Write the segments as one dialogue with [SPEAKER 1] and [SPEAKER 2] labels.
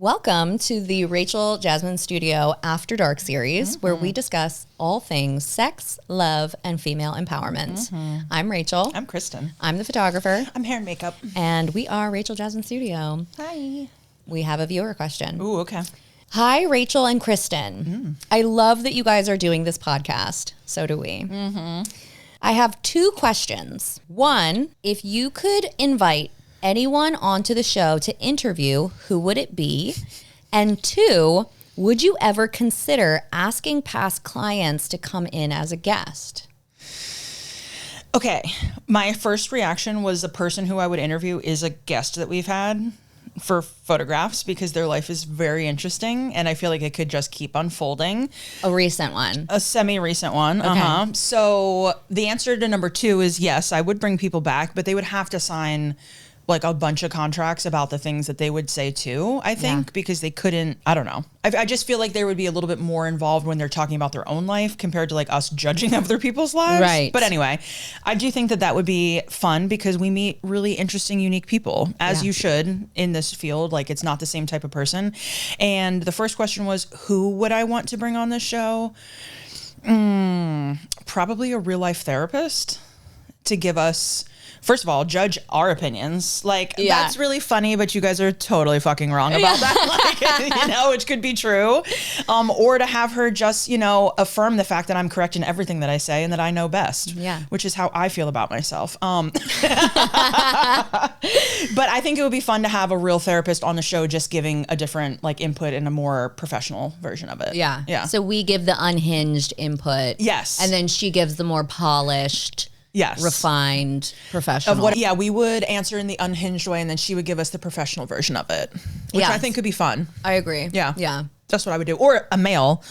[SPEAKER 1] Welcome to the Rachel Jasmine Studio After Dark series, where we discuss all things sex, love, and female empowerment. I'm Rachel.
[SPEAKER 2] I'm Kristin.
[SPEAKER 1] I'm the photographer.
[SPEAKER 2] I'm hair and makeup.
[SPEAKER 1] And we are Rachel Jasmine Studio.
[SPEAKER 2] Hi.
[SPEAKER 1] We have a viewer question.
[SPEAKER 2] Ooh, okay.
[SPEAKER 1] Hi, Rachel and Kristin. I love that you guys are doing this podcast. So do we. I have two questions. One, if you could invite anyone onto the show to interview, who would it be? And two, would you ever consider asking past clients to come in as a guest?
[SPEAKER 2] Okay. My first reaction was the person who I would interview is a guest that we've had for photographs because their life is very interesting and I feel like it could just keep unfolding.
[SPEAKER 1] A recent one.
[SPEAKER 2] A semi-recent one. Okay. So the answer to number two is yes, I would bring people back, but they would have to sign like a bunch of contracts about the things that they would say too, I think, because they couldn't, I don't know. I just feel like they would be a little bit more involved when they're talking about their own life compared to like us judging other people's lives.
[SPEAKER 1] Right.
[SPEAKER 2] But anyway, I do think that that would be fun because we meet really interesting, unique people, as you should in this field. Like it's not the same type of person. And the first question was, who would I want to bring on this show? Probably a real life therapist to give us, first of all, judge our opinions. Like, that's really funny, but you guys are totally fucking wrong about that. Like, which could be true. Or to have her just, affirm the fact that I'm correct in everything that I say and that I know best. Yeah. Which is how I feel about myself. But I think it would be fun to have a real therapist on the show just giving a different like input and a more professional version of it. Yeah. Yeah.
[SPEAKER 1] So we give the unhinged input.
[SPEAKER 2] Yes.
[SPEAKER 1] And then she gives the more polished, refined, professional.
[SPEAKER 2] Of what? Yeah, we would answer in the unhinged way, and then she would give us the professional version of it, which I think could be fun.
[SPEAKER 1] I agree.
[SPEAKER 2] Yeah,
[SPEAKER 1] yeah,
[SPEAKER 2] that's what I would do. Or a male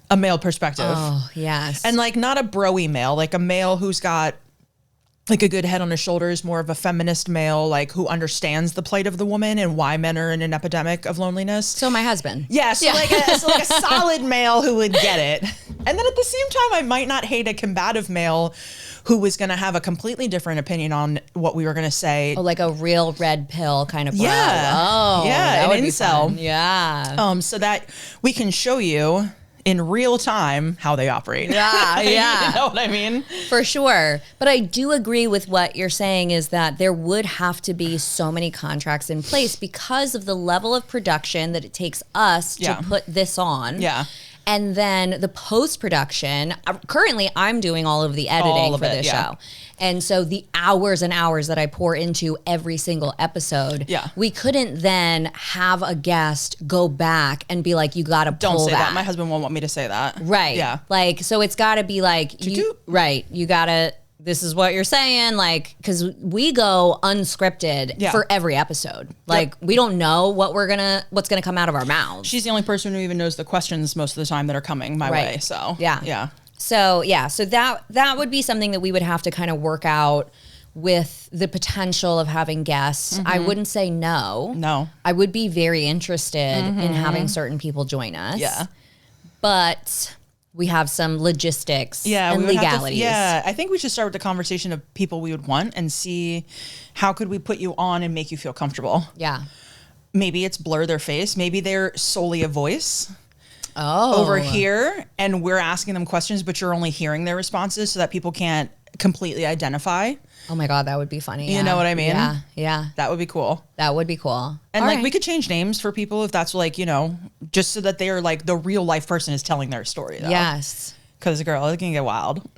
[SPEAKER 2] perspective.
[SPEAKER 1] Oh yes,
[SPEAKER 2] and like not a broy male, like a male who's got like a good head on his shoulders, more of a feminist male, like who understands the plight of the woman and why men are in an epidemic of loneliness.
[SPEAKER 1] So my husband.
[SPEAKER 2] Yeah, so like a solid male who would get it. And then at the same time, I might not hate a combative male who was going to have a completely different opinion on what we were going to say.
[SPEAKER 1] Oh, like a real red pill kind of bro.
[SPEAKER 2] Yeah.
[SPEAKER 1] Oh,
[SPEAKER 2] yeah,
[SPEAKER 1] that would
[SPEAKER 2] an
[SPEAKER 1] be
[SPEAKER 2] incel.
[SPEAKER 1] fun. Yeah.
[SPEAKER 2] So that we can show you in real time how they operate.
[SPEAKER 1] Yeah, yeah.
[SPEAKER 2] You know what I mean?
[SPEAKER 1] For sure. But I do agree with what you're saying is that there would have to be so many contracts in place because of the level of production that it takes us to put this on.
[SPEAKER 2] Yeah.
[SPEAKER 1] And then the post-production, currently I'm doing all of the editing for this show. And so the hours and hours that I pour into every single episode, we couldn't then have a guest go back and be like, you got to pull that.
[SPEAKER 2] Don't say that. My husband won't want me to say that.
[SPEAKER 1] Right.
[SPEAKER 2] Yeah.
[SPEAKER 1] Like, so it's got to be like, you got to, this is what you're saying, like, because we go unscripted for every episode. Like, we don't know what's gonna come out of our mouths.
[SPEAKER 2] She's the only person who even knows the questions most of the time that are coming my way. So
[SPEAKER 1] yeah. So that would be something that we would have to kind of work out with the potential of having guests. I wouldn't say no. No. I would be very interested in having certain people join us. Yeah. But we have some logistics and legalities.
[SPEAKER 2] I think we should start with the conversation of people we would want and see how could we put you on and make you feel comfortable. Yeah. Maybe it's blur their face. Maybe they're solely a voice over here and we're asking them questions, but you're only hearing their responses so that people can't completely identify.
[SPEAKER 1] Oh my God, that would be funny.
[SPEAKER 2] You know what I mean?
[SPEAKER 1] Yeah, yeah.
[SPEAKER 2] That would be cool.
[SPEAKER 1] That would be cool.
[SPEAKER 2] And we could change names for people if that's like, just so that they're like the real life person is telling their story though.
[SPEAKER 1] Yes.
[SPEAKER 2] Because girl, it can get wild.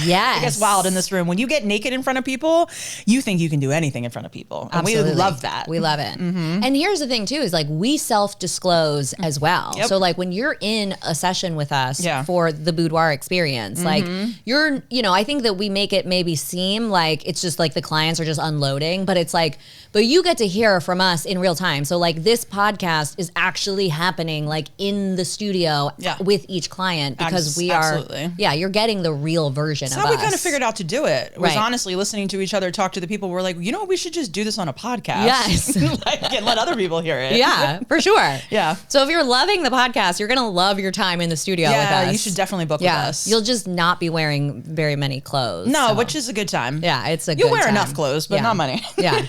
[SPEAKER 1] Yes.
[SPEAKER 2] It gets wild in this room. When you get naked in front of people, you think you can do anything in front of people. And
[SPEAKER 1] Absolutely.
[SPEAKER 2] We love that.
[SPEAKER 1] We love it. And here's the thing too, is like we self-disclose as well. Yep. So like when you're in a session with us for the boudoir experience, like you're, I think that we make it maybe seem like it's just like the clients are just unloading, but it's like, but you get to hear from us in real time. So like this podcast is actually happening like in the studio with each client because we are, you're getting the real version of us.
[SPEAKER 2] That's how we kind of figured out to do it. Was honestly listening to each other talk to the people. We're like, we should just do this on a podcast.
[SPEAKER 1] Yes.
[SPEAKER 2] And let other people hear it.
[SPEAKER 1] Yeah, for sure.
[SPEAKER 2] Yeah.
[SPEAKER 1] So if you're loving the podcast, you're going to love your time in the studio with us.
[SPEAKER 2] Yeah, you should definitely book with us.
[SPEAKER 1] You'll just not be wearing very many clothes.
[SPEAKER 2] No, which is a good time.
[SPEAKER 1] Yeah, it's a good
[SPEAKER 2] You
[SPEAKER 1] time.
[SPEAKER 2] wear enough clothes, but not many.
[SPEAKER 1] Yeah.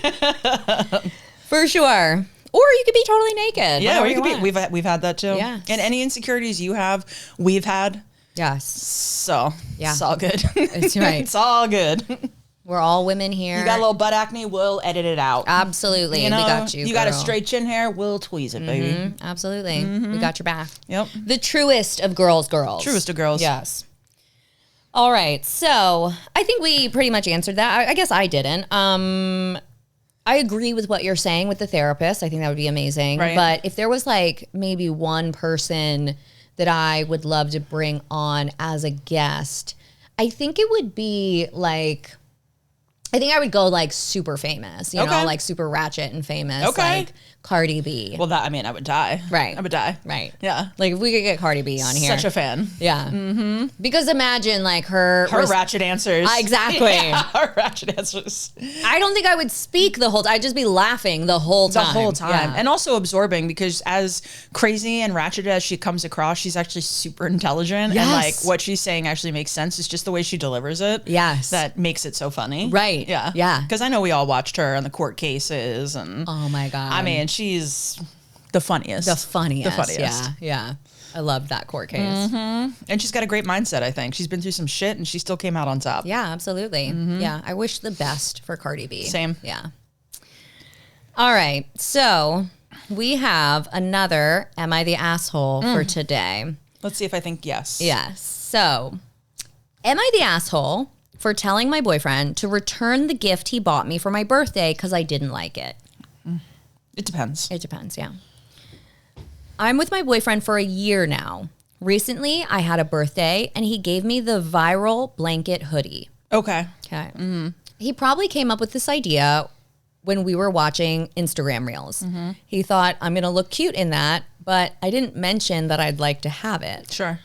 [SPEAKER 1] For sure. Or you could be totally naked.
[SPEAKER 2] Yeah, or you could be. We've had that too.
[SPEAKER 1] Yeah.
[SPEAKER 2] And any insecurities you have, we've had.
[SPEAKER 1] Yes.
[SPEAKER 2] So
[SPEAKER 1] yeah,
[SPEAKER 2] it's all good.
[SPEAKER 1] It's right.
[SPEAKER 2] It's all good.
[SPEAKER 1] We're all women here.
[SPEAKER 2] You got a little butt acne, we'll edit it out.
[SPEAKER 1] Absolutely. We got you.
[SPEAKER 2] You got a straight chin hair, we'll tweeze it, baby.
[SPEAKER 1] Absolutely. We got your back.
[SPEAKER 2] Yep.
[SPEAKER 1] The truest of girls.
[SPEAKER 2] Truest of girls.
[SPEAKER 1] Yes. All right. So I think we pretty much answered that. I guess I didn't. I agree with what you're saying with the therapist. I think that would be amazing.
[SPEAKER 2] Right.
[SPEAKER 1] But if there was like maybe one person that I would love to bring on as a guest, I think it would be like, I think I would go like super famous, you know, like super ratchet and famous, like Cardi B.
[SPEAKER 2] Well, I would die.
[SPEAKER 1] Right.
[SPEAKER 2] I would die.
[SPEAKER 1] Right.
[SPEAKER 2] Yeah.
[SPEAKER 1] Like if we could get Cardi B on here.
[SPEAKER 2] Such a fan.
[SPEAKER 1] Yeah. Mm-hmm. Because imagine like her
[SPEAKER 2] ratchet answers.
[SPEAKER 1] Exactly.
[SPEAKER 2] Yeah, her ratchet answers.
[SPEAKER 1] I don't think I would speak the whole time. I'd just be laughing the whole time.
[SPEAKER 2] Yeah. And also absorbing, because as crazy and ratchet as she comes across, she's actually super intelligent.
[SPEAKER 1] Yes.
[SPEAKER 2] And like what she's saying actually makes sense. It's just the way she delivers it.
[SPEAKER 1] Yes.
[SPEAKER 2] That makes it so funny.
[SPEAKER 1] Right.
[SPEAKER 2] Yeah.
[SPEAKER 1] Yeah.
[SPEAKER 2] Because I know we all watched her on the court cases. And
[SPEAKER 1] oh my God.
[SPEAKER 2] I mean, she's the funniest.
[SPEAKER 1] The funniest.
[SPEAKER 2] Yeah.
[SPEAKER 1] Yeah. I loved that court case.
[SPEAKER 2] Mm-hmm. And she's got a great mindset, I think. She's been through some shit and she still came out on top.
[SPEAKER 1] Yeah, absolutely. Yeah. I wish the best for Cardi B.
[SPEAKER 2] Same.
[SPEAKER 1] Yeah. All right. So we have another Am I the Asshole for today.
[SPEAKER 2] Let's see if I think yes.
[SPEAKER 1] Yes. So, am I the asshole for telling my boyfriend to return the gift he bought me for my birthday because I didn't like it?
[SPEAKER 2] It depends.
[SPEAKER 1] It depends, yeah. I'm with my boyfriend for a year now. Recently, I had a birthday and he gave me the viral blanket hoodie.
[SPEAKER 2] Okay.
[SPEAKER 1] Okay. He probably came up with this idea when we were watching Instagram Reels. He thought, I'm going to look cute in that, but I didn't mention that I'd like to have it.
[SPEAKER 2] Sure.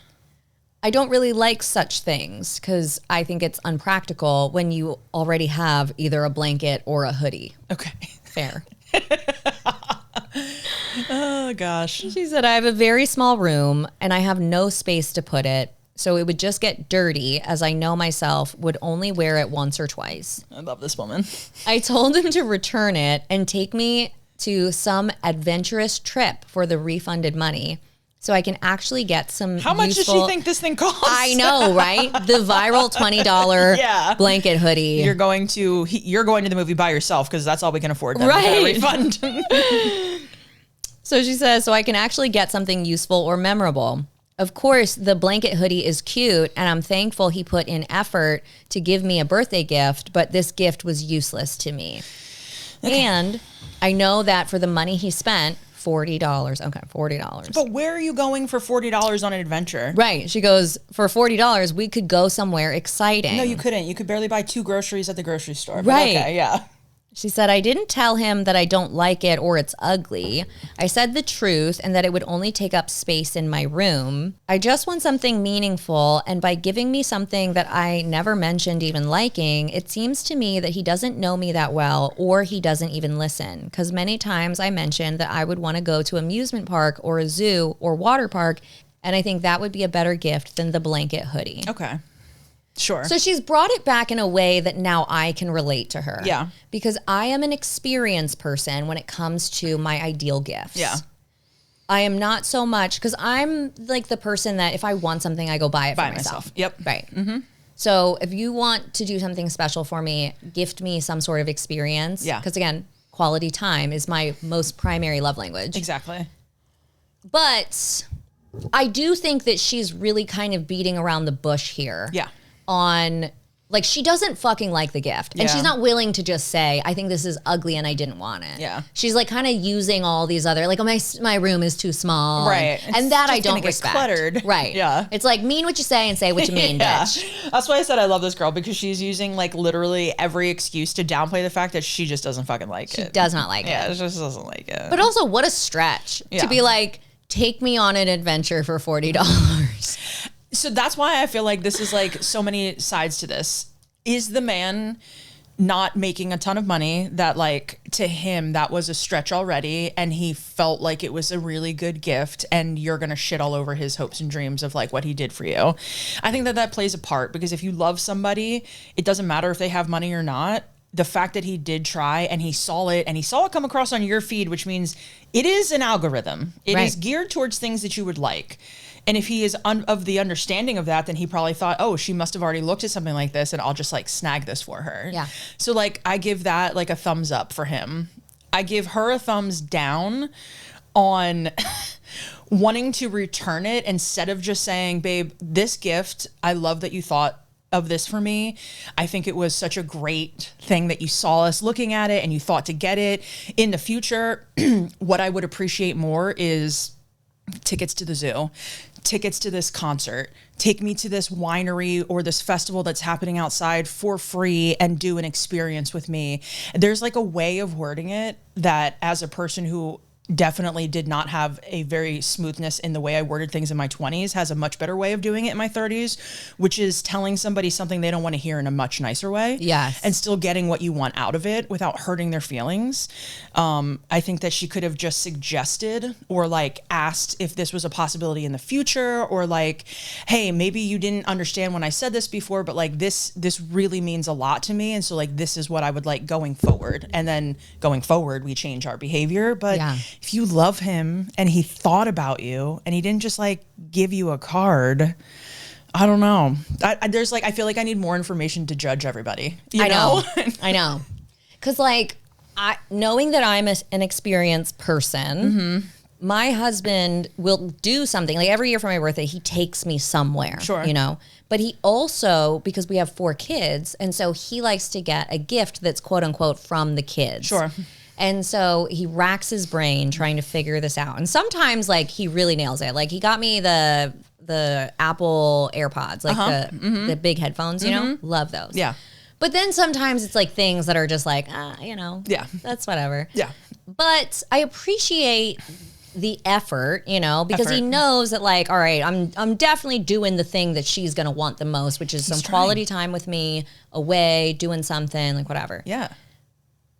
[SPEAKER 1] I don't really like such things because I think it's unpractical when you already have either a blanket or a hoodie.
[SPEAKER 2] Okay.
[SPEAKER 1] Fair.
[SPEAKER 2] Oh, gosh.
[SPEAKER 1] She said, I have a very small room and I have no space to put it. So it would just get dirty, as I know myself would only wear it once or twice.
[SPEAKER 2] I love this woman.
[SPEAKER 1] I told him to return it and take me to some adventurous trip for the refunded money so I can actually get some
[SPEAKER 2] How much does she think this thing costs?
[SPEAKER 1] I know, right? The viral $20 blanket hoodie.
[SPEAKER 2] You're going to the movie by yourself because that's all we can afford.
[SPEAKER 1] Right.
[SPEAKER 2] Refund.
[SPEAKER 1] So she says, so I can actually get something useful or memorable. Of course, the blanket hoodie is cute, and I'm thankful he put in effort to give me a birthday gift, but this gift was useless to me. Okay. And I know that for the money he spent, $40. Okay, $40.
[SPEAKER 2] But where are you going for $40 on an adventure?
[SPEAKER 1] Right. She goes, for $40, we could go somewhere exciting.
[SPEAKER 2] No, you couldn't. You could barely buy 2 groceries at the grocery store.
[SPEAKER 1] Right.
[SPEAKER 2] Okay, yeah.
[SPEAKER 1] She said, I didn't tell him that I don't like it or it's ugly. I said the truth and that it would only take up space in my room. I just want something meaningful, and by giving me something that I never mentioned even liking, it seems to me that he doesn't know me that well or he doesn't even listen. Because many times I mentioned that I would want to go to amusement park or a zoo or water park, and I think that would be a better gift than the blanket hoodie.
[SPEAKER 2] Okay. Sure.
[SPEAKER 1] So she's brought it back in a way that now I can relate to her.
[SPEAKER 2] Yeah.
[SPEAKER 1] Because I am an experienced person when it comes to my ideal gifts.
[SPEAKER 2] Yeah.
[SPEAKER 1] I am not so much, because I'm like the person that if I want something, I go buy it for myself.
[SPEAKER 2] Yep.
[SPEAKER 1] Right. Mm-hmm. So if you want to do something special for me, gift me some sort of experience.
[SPEAKER 2] Yeah.
[SPEAKER 1] Because again, quality time is my most primary love language.
[SPEAKER 2] Exactly.
[SPEAKER 1] But I do think that she's really kind of beating around the bush here.
[SPEAKER 2] Yeah.
[SPEAKER 1] On, like, she doesn't fucking like the gift. And she's not willing to just say, I think this is ugly and I didn't want it.
[SPEAKER 2] Yeah.
[SPEAKER 1] She's like kind of using all these other, like, oh, my room is too small.
[SPEAKER 2] Right.
[SPEAKER 1] And that I don't respect.
[SPEAKER 2] Cluttered.
[SPEAKER 1] Right.
[SPEAKER 2] Yeah.
[SPEAKER 1] It's like, mean what you say and say what you mean, bitch.
[SPEAKER 2] That's why I said I love this girl, because she's using like literally every excuse to downplay the fact that she just doesn't fucking like it.
[SPEAKER 1] She does not like it.
[SPEAKER 2] Yeah, she just doesn't like it.
[SPEAKER 1] But also, what a stretch to be like, take me on an adventure for $40.
[SPEAKER 2] So that's why I feel like this is like so many sides to this. Is the man not making a ton of money that, like, to him that was a stretch already, and he felt like it was a really good gift, and you're gonna shit all over his hopes and dreams of like what he did for you? I think that plays a part, because if you love somebody, it doesn't matter if they have money or not. the fact that he did try and he saw it come across on your feed, which means it is an algorithm. It is geared towards things that you would like. And if he is of the understanding of that, then he probably thought, oh, she must have already looked at something like this and I'll just like snag this for her.
[SPEAKER 1] Yeah.
[SPEAKER 2] So like I give that like a thumbs up for him. I give her a thumbs down on wanting to return it instead of just saying, babe, this gift, I love that you thought of this for me. I think it was such a great thing that you saw us looking at it and you thought to get it. In the future, what I would appreciate more is tickets to the zoo, tickets to this concert, take me to this winery or this festival that's happening outside for free and do an experience with me. There's like a way of wording it that, as a person who definitely did not have a very smoothness in the way I worded things in my 20s, has a much better way of doing it in my 30s, which is telling somebody something they don't want to hear in a much nicer way.
[SPEAKER 1] Yes.
[SPEAKER 2] And still getting what you want out of it without hurting their feelings. I think that she could have just suggested or like asked if this was a possibility in the future, or like, hey, maybe you didn't understand when I said this before, but like this really means a lot to me. And so like, this is what I would like going forward. And then going forward, we change our behavior. But if you love him and he thought about you and he didn't just like give you a card, I don't know. There's like, I feel like I need more information to judge everybody.
[SPEAKER 1] I know. I know. Cause like knowing that I'm an experienced person, my husband will do something like every year for my birthday, he takes me somewhere, you know, but he also, because we have 4 kids. And so he likes to get a gift that's quote unquote from the kids.
[SPEAKER 2] Sure.
[SPEAKER 1] And so he racks his brain trying to figure this out. And sometimes like he really nails it. Like he got me the Apple AirPods, like the big headphones, you know, love those.
[SPEAKER 2] Yeah.
[SPEAKER 1] But then sometimes it's like things that are just like, you know, that's whatever.
[SPEAKER 2] Yeah.
[SPEAKER 1] But I appreciate the effort, you know, because he knows that like, all right, I'm definitely doing the thing that she's going to want the most, which is some quality time with me away, doing something like whatever.
[SPEAKER 2] Yeah.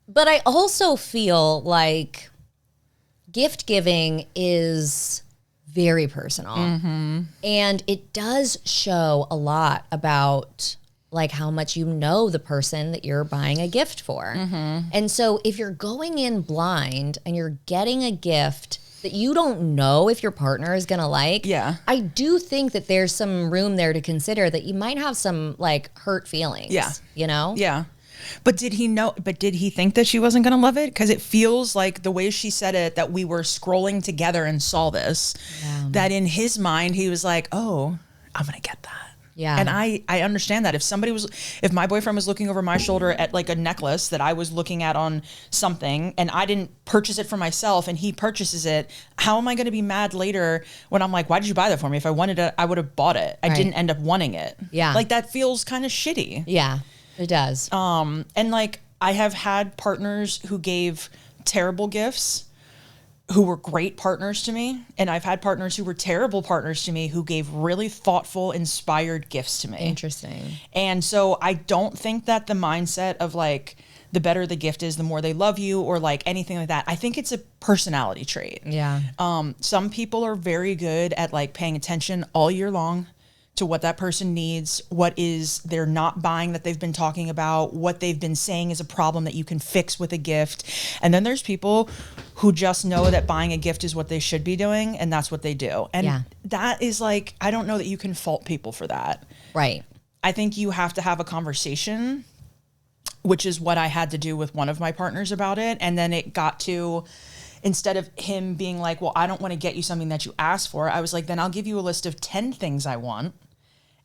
[SPEAKER 1] But I also feel like gift giving is very personal. And it does show a lot about like how much you know the person that you're buying a gift for. And so if you're going in blind and you're getting a gift that you don't know if your partner is going to like, I do think that there's some room there to consider that you might have some like hurt feelings, you know?
[SPEAKER 2] Yeah. But did he know, but did he think that she wasn't going to love it? Because it feels like the way she said it, that we were scrolling together and saw this, that in his mind, he was like, oh, I'm going to get that.
[SPEAKER 1] Yeah.
[SPEAKER 2] And I understand that if my boyfriend was looking over my shoulder at like a necklace that I was looking at on something and I didn't purchase it for myself and he purchases it, how am I going to be mad later when I'm like, why did you buy that for me? If I wanted it, I would have bought it. I didn't end up wanting it.
[SPEAKER 1] Yeah.
[SPEAKER 2] Like that feels kind of shitty.
[SPEAKER 1] Yeah. It does.
[SPEAKER 2] And like I have had partners who gave terrible gifts who were great partners to me. And I've had partners who were terrible partners to me who gave really thoughtful, inspired gifts to me.
[SPEAKER 1] Interesting. And
[SPEAKER 2] so I don't think that the mindset of like, the better the gift is, the more they love you or like anything like that. I think it's a personality trait.
[SPEAKER 1] Yeah.
[SPEAKER 2] Some people are very good at like paying attention all year long to what that person needs, what is they're not buying that they've been talking about, what they've been saying is a problem that you can fix with a gift. And then there's people who just know that buying a gift is what they should be doing, and that's what they do. And that is like, I don't know that you can fault people for that.
[SPEAKER 1] Right.
[SPEAKER 2] I think you have to have a conversation, which is what I had to do with one of my partners about it. And then it got to, instead of him being like, well, I don't want to get you something that you asked for, I was like, then I'll give you a list of 10 things I want.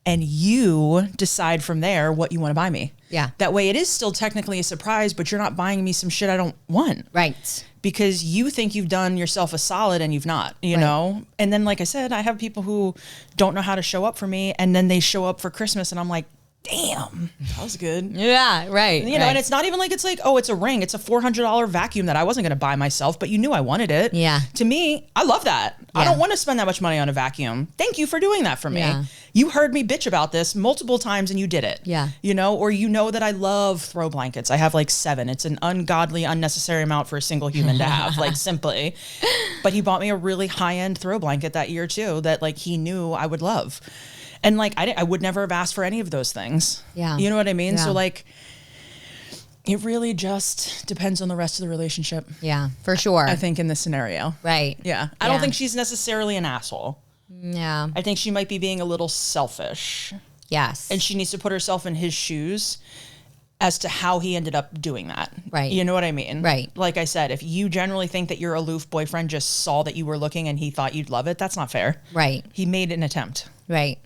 [SPEAKER 2] And you decide from there what you want to buy me.
[SPEAKER 1] Yeah.
[SPEAKER 2] That way it is still technically a surprise, but you're not buying me some shit I don't want.
[SPEAKER 1] Right.
[SPEAKER 2] Because you think you've done yourself a solid and you've not, you know? And then, like I said, I have people who don't know how to show up for me, and then they show up for Christmas and I'm like, damn, that was good.
[SPEAKER 1] Yeah, right.
[SPEAKER 2] You know, and it's not even like it's like, oh, it's a ring. It's a $400 vacuum that I wasn't going to buy myself, but you knew I wanted it.
[SPEAKER 1] Yeah.
[SPEAKER 2] To me, I love that. I don't want to spend that much money on a vacuum. Thank you for doing that for me.
[SPEAKER 1] Yeah.
[SPEAKER 2] You heard me bitch about this multiple times and you did it.
[SPEAKER 1] Yeah.
[SPEAKER 2] You know, or you know that I love throw blankets. I have like 7. It's an ungodly, unnecessary amount for a single human to have, like simply. But he bought me a really high-end throw blanket that year too, that like he knew I would love. And like, I would never have asked for any of those things.
[SPEAKER 1] Yeah.
[SPEAKER 2] You know what I mean?
[SPEAKER 1] Yeah.
[SPEAKER 2] So like, It really just depends on the rest of the relationship.
[SPEAKER 1] Yeah, for sure.
[SPEAKER 2] I think in this scenario.
[SPEAKER 1] Right.
[SPEAKER 2] Yeah. I don't think she's necessarily an asshole.
[SPEAKER 1] Yeah.
[SPEAKER 2] I think she might be being a little selfish.
[SPEAKER 1] Yes.
[SPEAKER 2] And she needs to put herself in his shoes as to how he ended up doing that.
[SPEAKER 1] Right.
[SPEAKER 2] You know what I mean?
[SPEAKER 1] Right.
[SPEAKER 2] Like I said, if you generally think that your aloof boyfriend just saw that you were looking and he thought you'd love it, that's not fair.
[SPEAKER 1] Right.
[SPEAKER 2] He made an attempt.
[SPEAKER 1] Right.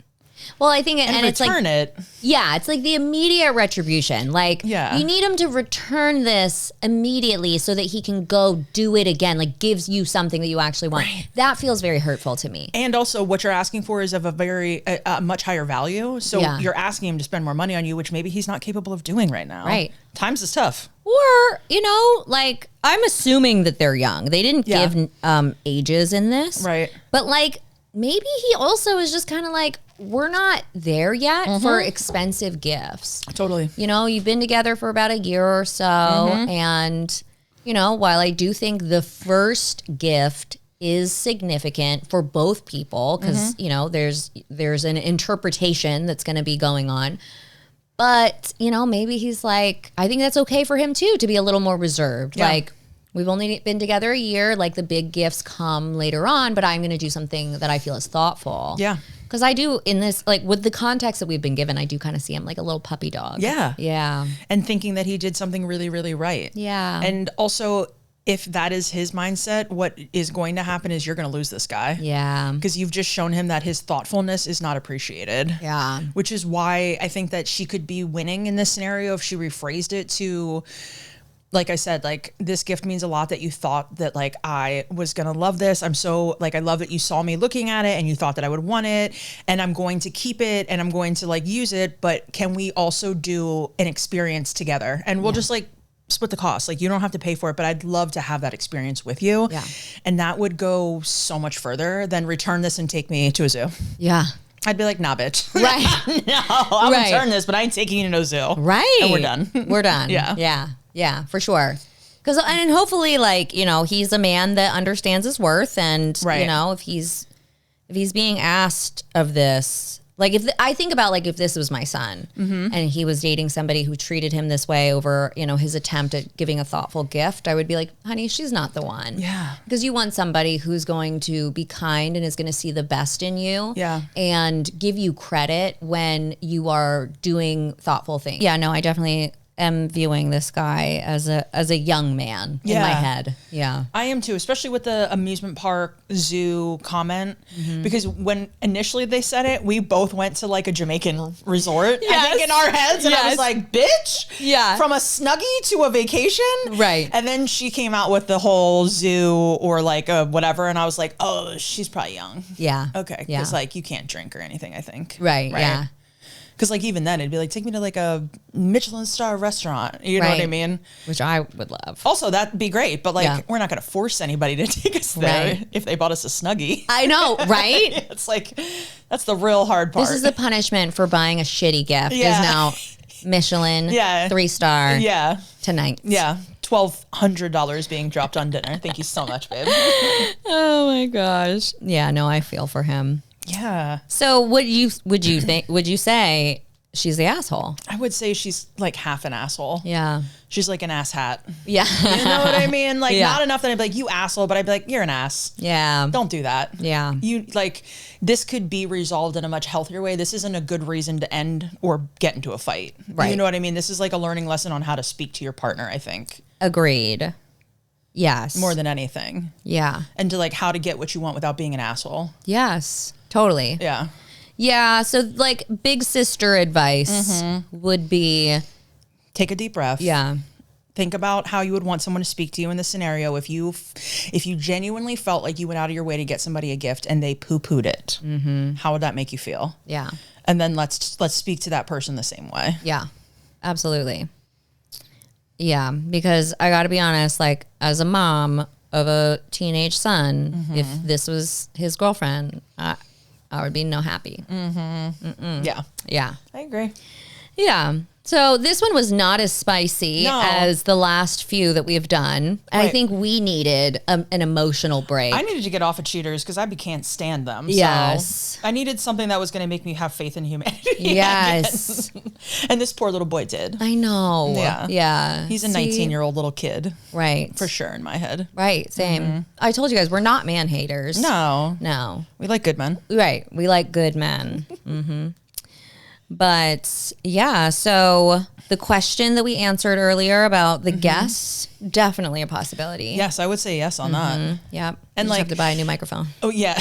[SPEAKER 1] Well, I think, and it's like, yeah, it's like the immediate retribution. Like, you need him to return this immediately so that he can go do it again. Like, gives you something that you actually want. Right. That feels very hurtful to me.
[SPEAKER 2] And also, what you're asking for is of a much higher value. So you're asking him to spend more money on you, which maybe he's not capable of doing right now.
[SPEAKER 1] Right.
[SPEAKER 2] Times is tough.
[SPEAKER 1] Or, you know, like, I'm assuming that they're young. They didn't give ages in this.
[SPEAKER 2] Right.
[SPEAKER 1] But, like, maybe he also is just kind of like, we're not there yet for expensive gifts.
[SPEAKER 2] Totally.
[SPEAKER 1] You know, you've been together for about a year or so. And, you know, while I do think the first gift is significant for both people, because, you know, there's an interpretation that's going to be going on. But, you know, maybe he's like, I think that's okay for him too, to be a little more reserved. Yeah. Like, we've only been together a year. Like, the big gifts come later on, but I'm going to do something that I feel is thoughtful.
[SPEAKER 2] Yeah.
[SPEAKER 1] Because I do, in this, like, with the context that we've been given, I do kind of see him like a little puppy dog.
[SPEAKER 2] Yeah.
[SPEAKER 1] Yeah.
[SPEAKER 2] And thinking that he did something really, really right.
[SPEAKER 1] Yeah.
[SPEAKER 2] And also, if that is his mindset, what is going to happen is you're going to lose this guy.
[SPEAKER 1] Yeah.
[SPEAKER 2] Because you've just shown him that his thoughtfulness is not appreciated.
[SPEAKER 1] Yeah.
[SPEAKER 2] Which is why I think that she could be winning in this scenario if she rephrased it to, like I said, like, this gift means a lot that you thought that, like, I was going to love this. I'm so, like, I love that you saw me looking at it and you thought that I would want it, and I'm going to keep it and I'm going to, like, use it. But can we also do an experience together? And we'll just, like, split the cost. Like, you don't have to pay for it, but I'd love to have that experience with you.
[SPEAKER 1] Yeah.
[SPEAKER 2] And that would go so much further than return this and take me to a zoo.
[SPEAKER 1] Yeah.
[SPEAKER 2] I'd be like, nah, bitch.
[SPEAKER 1] Right.
[SPEAKER 2] No, I'll return this, but I ain't taking you to no zoo.
[SPEAKER 1] Right.
[SPEAKER 2] And we're done.
[SPEAKER 1] We're done.
[SPEAKER 2] Yeah.
[SPEAKER 1] Yeah. Yeah, for sure. Because, and hopefully, like, you know, he's a man that understands his worth, and, you know, if he's being asked of this, like, I think about, like, if this was my son and he was dating somebody who treated him this way over, you know, his attempt at giving a thoughtful gift, I would be like, honey, she's not the one.
[SPEAKER 2] Yeah.
[SPEAKER 1] Because you want somebody who's going to be kind and is going to see the best in you.
[SPEAKER 2] Yeah.
[SPEAKER 1] And give you credit when you are doing thoughtful things. Yeah, no, I definitely am viewing this guy as a young man in my head. Yeah.
[SPEAKER 2] I am too, especially with the amusement park zoo comment, because when initially they said it, we both went to, like, a Jamaican resort, I think, in our heads, and I was like, bitch, from a Snuggie to a vacation.
[SPEAKER 1] Right.
[SPEAKER 2] And then she came out with the whole zoo or, like, a whatever, and I was like, oh, she's probably young.
[SPEAKER 1] Yeah.
[SPEAKER 2] Okay. Because, like, you can't drink or anything, I think.
[SPEAKER 1] Right. Yeah.
[SPEAKER 2] Because, like, even then, it'd be like, take me to, like, a Michelin star restaurant. You know what I mean?
[SPEAKER 1] Which I would love.
[SPEAKER 2] Also, that'd be great. But, like, we're not going to force anybody to take us there if they bought us a Snuggie.
[SPEAKER 1] I know, right?
[SPEAKER 2] It's like, that's the real hard part.
[SPEAKER 1] This is the punishment for buying a shitty gift. Is now Michelin 3-star tonight.
[SPEAKER 2] Yeah. $1,200 being dropped on dinner. Thank you so much, babe.
[SPEAKER 1] Oh, my gosh. Yeah, no, I feel for him.
[SPEAKER 2] Yeah.
[SPEAKER 1] So would you say she's the asshole?
[SPEAKER 2] I would say she's, like, half an asshole.
[SPEAKER 1] Yeah.
[SPEAKER 2] She's like an ass hat.
[SPEAKER 1] Yeah.
[SPEAKER 2] You know what I mean? Like, not enough that I'd be like, you asshole, but I'd be like, you're an ass.
[SPEAKER 1] Yeah.
[SPEAKER 2] Don't do that.
[SPEAKER 1] Yeah.
[SPEAKER 2] You, like, this could be resolved in a much healthier way. This isn't a good reason to end or get into a fight. Right. You know what I mean? This is like a learning lesson on how to speak to your partner, I think.
[SPEAKER 1] Agreed. Yes.
[SPEAKER 2] More than anything.
[SPEAKER 1] Yeah.
[SPEAKER 2] And to, like, how to get what you want without being an asshole.
[SPEAKER 1] Yes. Totally.
[SPEAKER 2] Yeah.
[SPEAKER 1] Yeah. So, like, big sister advice would be,
[SPEAKER 2] take a deep breath.
[SPEAKER 1] Yeah.
[SPEAKER 2] Think about how you would want someone to speak to you in this scenario. If you genuinely felt like you went out of your way to get somebody a gift and they poo-pooed it, how would that make you feel?
[SPEAKER 1] Yeah.
[SPEAKER 2] And then let's speak to that person the same way.
[SPEAKER 1] Yeah. Absolutely. Yeah, because I got to be honest, like, as a mom of a teenage son, if this was his girlfriend, I would be no happy.
[SPEAKER 2] Yeah.
[SPEAKER 1] Yeah.
[SPEAKER 2] I agree.
[SPEAKER 1] Yeah. So this one was not as spicy as the last few that we've done. And I think we needed an emotional break.
[SPEAKER 2] I needed to get off of cheaters because I can't stand them.
[SPEAKER 1] Yes.
[SPEAKER 2] So I needed something that was going to make me have faith in humanity.
[SPEAKER 1] Yes.
[SPEAKER 2] And this poor little boy did.
[SPEAKER 1] I know.
[SPEAKER 2] Yeah.
[SPEAKER 1] Yeah.
[SPEAKER 2] He's a 19-year-old little kid.
[SPEAKER 1] Right.
[SPEAKER 2] For sure in my head.
[SPEAKER 1] Right. Same. I told you guys, we're not man haters.
[SPEAKER 2] No.
[SPEAKER 1] No.
[SPEAKER 2] We like good men.
[SPEAKER 1] Right. We like good men. But yeah, so the question that we answered earlier about the guests, definitely a possibility.
[SPEAKER 2] Yes, I would say yes on that.
[SPEAKER 1] Yep.
[SPEAKER 2] And
[SPEAKER 1] you just have to buy a new microphone.
[SPEAKER 2] Oh yeah.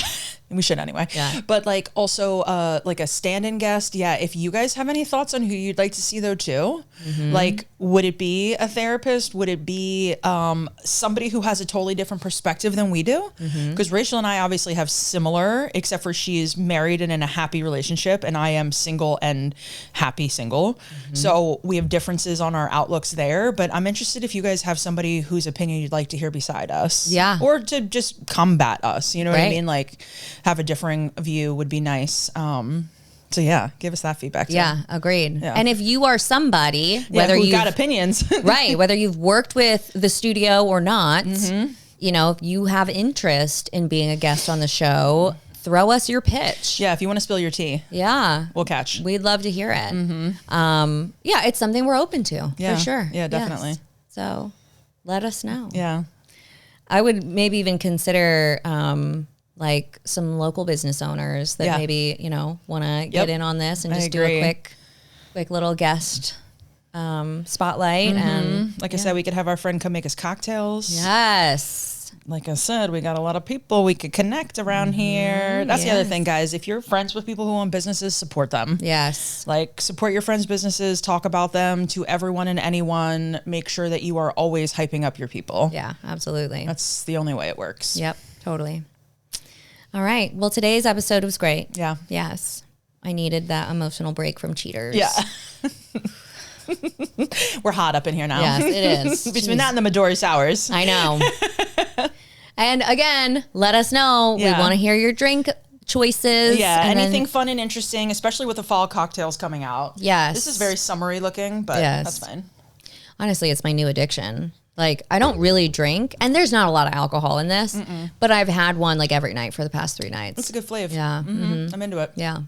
[SPEAKER 2] We should anyway.
[SPEAKER 1] Yeah.
[SPEAKER 2] But like also like a stand-in guest. Yeah. If you guys have any thoughts on who you'd like to see though too, like would it be a therapist? Would it be somebody who has a totally different perspective than we do? Because Rachel and I obviously have similar, except for she's married and in a happy relationship and I am single and happy single. So we have differences on our outlooks there, but I'm interested if you guys have somebody whose opinion you'd like to hear beside us.
[SPEAKER 1] Yeah.
[SPEAKER 2] Or to just combat us. You know what I
[SPEAKER 1] Right.
[SPEAKER 2] mean? Like have a differing view would be nice. So yeah, give us that feedback too.
[SPEAKER 1] Yeah, agreed.
[SPEAKER 2] Yeah.
[SPEAKER 1] And if you are somebody, whether
[SPEAKER 2] you've
[SPEAKER 1] you've
[SPEAKER 2] got opinions,
[SPEAKER 1] right, whether you've worked with the studio or not, you know, if you have interest in being a guest on the show, throw us your pitch.
[SPEAKER 2] yeah, if you want to spill your tea,
[SPEAKER 1] Yeah.
[SPEAKER 2] we'll catch.
[SPEAKER 1] We'd love to hear it. Yeah, it's something we're open to,
[SPEAKER 2] Yeah.
[SPEAKER 1] for sure.
[SPEAKER 2] Yeah, definitely.
[SPEAKER 1] Yes. So let us know.
[SPEAKER 2] Yeah.
[SPEAKER 1] I would maybe even consider like some local business owners that maybe, you know, want to get in on this and just do a quick little guest spotlight. And
[SPEAKER 2] Like I said, we could have our friend come make us cocktails.
[SPEAKER 1] yes.
[SPEAKER 2] Like I said, we got a lot of people we could connect around here. That's the other thing, guys. If you're friends with people who own businesses, support them.
[SPEAKER 1] Yes.
[SPEAKER 2] Like support your friends' businesses, talk about them to everyone and anyone. Make sure that you are always hyping up your people.
[SPEAKER 1] Yeah, absolutely.
[SPEAKER 2] That's the only way it works.
[SPEAKER 1] Yep, totally. All right. Well, today's episode was great.
[SPEAKER 2] Yeah.
[SPEAKER 1] Yes. I needed that emotional break from cheaters.
[SPEAKER 2] Yeah. We're hot up in here now.
[SPEAKER 1] Yes, it is.
[SPEAKER 2] Between that and the Midori sours.
[SPEAKER 1] I know. And again, let us know.
[SPEAKER 2] Yeah.
[SPEAKER 1] We want to hear your drink choices.
[SPEAKER 2] Yeah,
[SPEAKER 1] and
[SPEAKER 2] anything fun and interesting, especially with the fall cocktails coming out.
[SPEAKER 1] Yes.
[SPEAKER 2] This is very summery looking, but that's fine.
[SPEAKER 1] Honestly, it's my new addiction. Like, I don't really drink, and there's not a lot of alcohol in this, but I've had one like every night for the past 3 nights.
[SPEAKER 2] It's a good flavor.
[SPEAKER 1] Yeah.
[SPEAKER 2] I'm into it.
[SPEAKER 1] Yeah.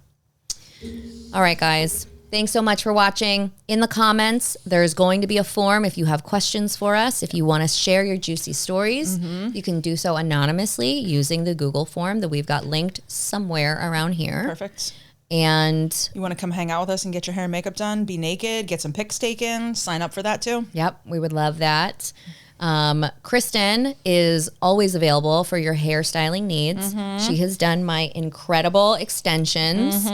[SPEAKER 1] All right, guys. Thanks so much for watching. In the comments, there's going to be a form if you have questions for us. If you want to share your juicy stories, you can do so anonymously using the Google form that we've got linked somewhere around here.
[SPEAKER 2] Perfect.
[SPEAKER 1] And
[SPEAKER 2] you want to come hang out with us and get your hair and makeup done, be naked, get some pics taken, sign up for that too.
[SPEAKER 1] Yep, we would love that. Kristin is always available for your hairstyling needs. She has done my incredible extensions.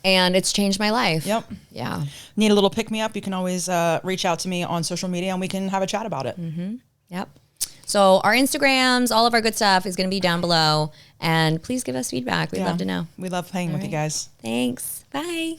[SPEAKER 1] And it's changed my life.
[SPEAKER 2] Yep.
[SPEAKER 1] Yeah.
[SPEAKER 2] Need a little pick-me-up, you can always reach out to me on social media and we can have a chat about it.
[SPEAKER 1] Yep. So our Instagrams, all of our good stuff is going to be down below. And please give us feedback. We'd love to know.
[SPEAKER 2] We love playing with you guys.
[SPEAKER 1] Thanks. Bye.